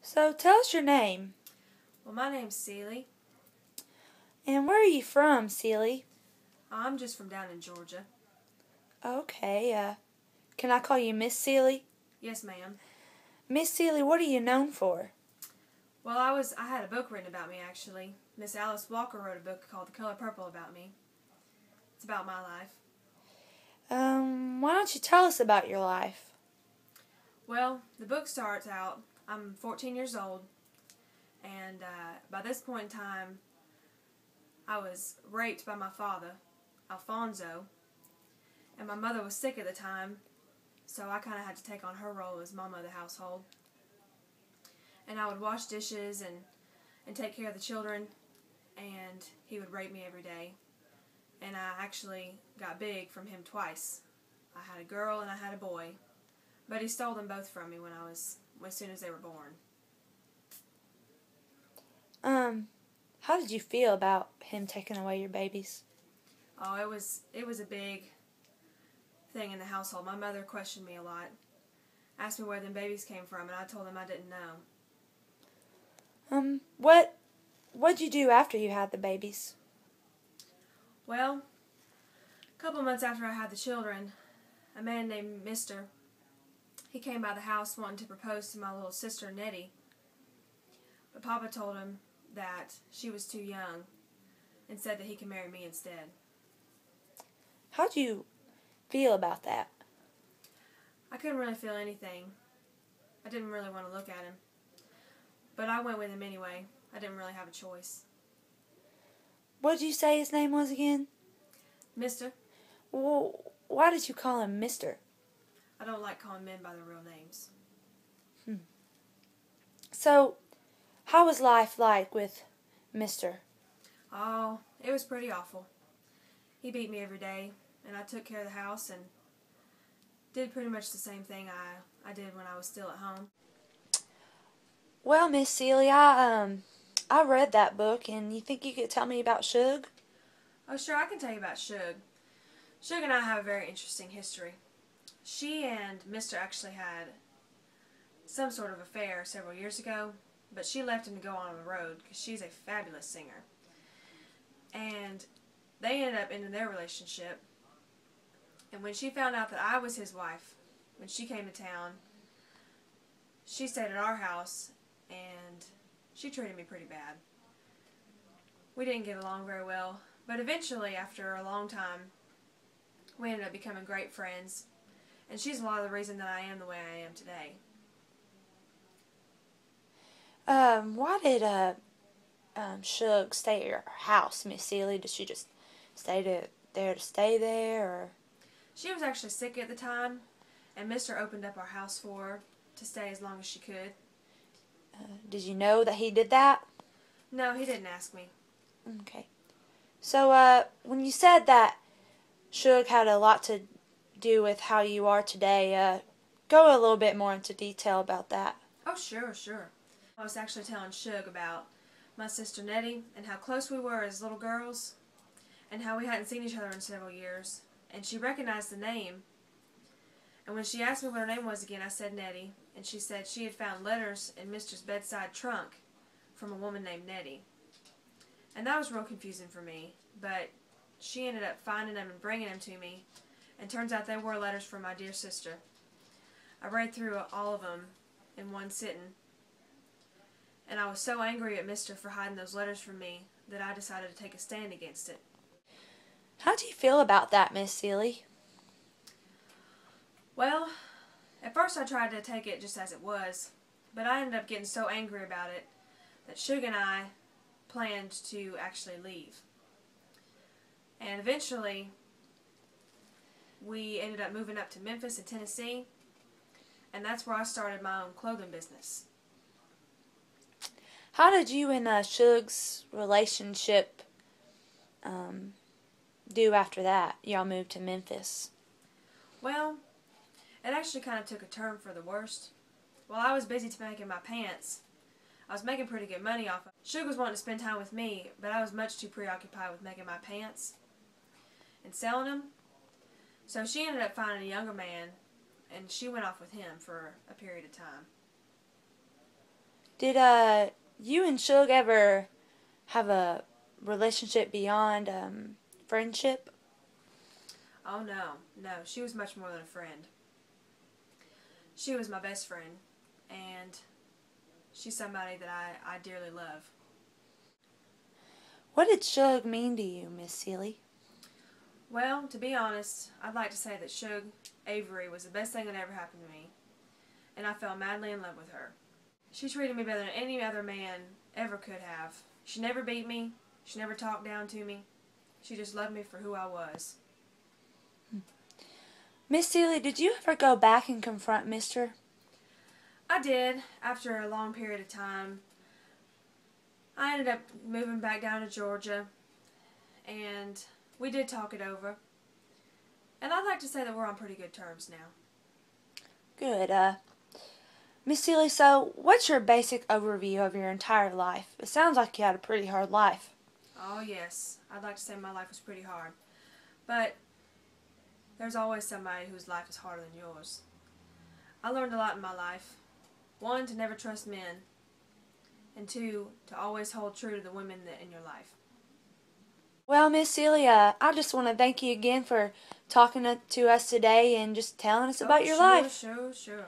So tell us your name. Well, my name's Celie. And where are you from, Celie? I'm just from down in Georgia. Okay, can I call you Miss Celie? Yes, ma'am. Miss Celie, what are you known for? Well, I had a book written about me, actually. Miss Alice Walker wrote a book called The Color Purple about me. It's about my life. Why don't you tell us about your life? Well, the book starts out, I'm 14 years old, and by this point in time, I was raped by my father, Alfonso, and my mother was sick at the time, so I kind of had to take on her role as mama of the household. And I would wash dishes and take care of the children, and he would rape me every day. And I actually got big from him twice. I had a girl and I had a boy, but he stole them both from me as soon as they were born. How did you feel about him taking away your babies? Oh, it was a big thing in the household. My mother questioned me a lot, asked me where them babies came from, and I told them I didn't know. What'd you do after you had the babies? Well, a couple months after I had the children, a man named Mr. He came by the house wanting to propose to my little sister, Nettie. But Papa told him that she was too young and said that he could marry me instead. How'd you feel about that? I couldn't really feel anything. I didn't really want to look at him. But I went with him anyway. I didn't really have a choice. What did you say his name was again? Mister. Well, why did you call him Mister? I don't like calling men by their real names. So, how was life like with Mister? Oh, it was pretty awful. He beat me every day, and I took care of the house and did pretty much the same thing I did when I was still at home. Well, Miss Celie, I read that book, and you think you could tell me about Suge? Oh, sure, I can tell you about Suge. Suge and I have a very interesting history. She and Mr. actually had some sort of affair several years ago, but she left him to go on the road because she's a fabulous singer. And they ended up ending their relationship. And when she found out that I was his wife, when she came to town, she stayed at our house and she treated me pretty bad. We didn't get along very well, but eventually, after a long time, we ended up becoming great friends, and she's a lot of the reason that I am the way I am today. Why did Suge stay at your house, Miss Celie? Did she just there to stay there, or? She was actually sick at the time, and Mr. opened up our house for her to stay as long as she could. Did you know that he did that? No, he didn't ask me. Okay. So, when you said that Suge had a lot to do with how you are today, go a little bit more into detail about that. Oh, sure. I was actually telling Suge about my sister Nettie and how close we were as little girls and how we hadn't seen each other in several years. And she recognized the name. And when she asked me what her name was again, I said Nettie. And she said she had found letters in Mr.'s bedside trunk from a woman named Nettie. And that was real confusing for me. But she ended up finding them and bringing them to me. And turns out they were letters from my dear sister. I read through all of them in one sitting. And I was so angry at Mr. for hiding those letters from me that I decided to take a stand against it. How do you feel about that, Miss Celie? Well, at first I tried to take it just as it was, but I ended up getting so angry about it that Suge and I planned to actually leave. And eventually, we ended up moving up to Memphis in Tennessee, and that's where I started my own clothing business. How did you and Suge's relationship do after that? Y'all moved to Memphis. Well, it actually kind of took a turn for the worst. While I was busy making my pants, I was making pretty good money off of it. Suge was wanting to spend time with me, but I was much too preoccupied with making my pants and selling them. So she ended up finding a younger man, and she went off with him for a period of time. Did you and Shug ever have a relationship beyond friendship? Oh no, no, she was much more than a friend. She was my best friend, and she's somebody that I dearly love. What did Shug mean to you, Miss Seeley? Well, to be honest, I'd like to say that Shug Avery was the best thing that ever happened to me, and I fell madly in love with her. She treated me better than any other man ever could have. She never beat me. She never talked down to me. She just loved me for who I was. Miss Seeley, did you ever go back and confront Mister? I did, after a long period of time. I ended up moving back down to Georgia, and we did talk it over. And I'd like to say that we're on pretty good terms now. Good. Miss Seeley, so what's your basic overview of your entire life? It sounds like you had a pretty hard life. Oh yes, I'd like to say my life was pretty hard. But there's always somebody whose life is harder than yours. I learned a lot in my life. One, to never trust men. And two, to always hold true to the women that in your life. Well, Miss Seeley, I just want to thank you again for talking to us today and just telling us Oh, about your sure, life. sure, sure.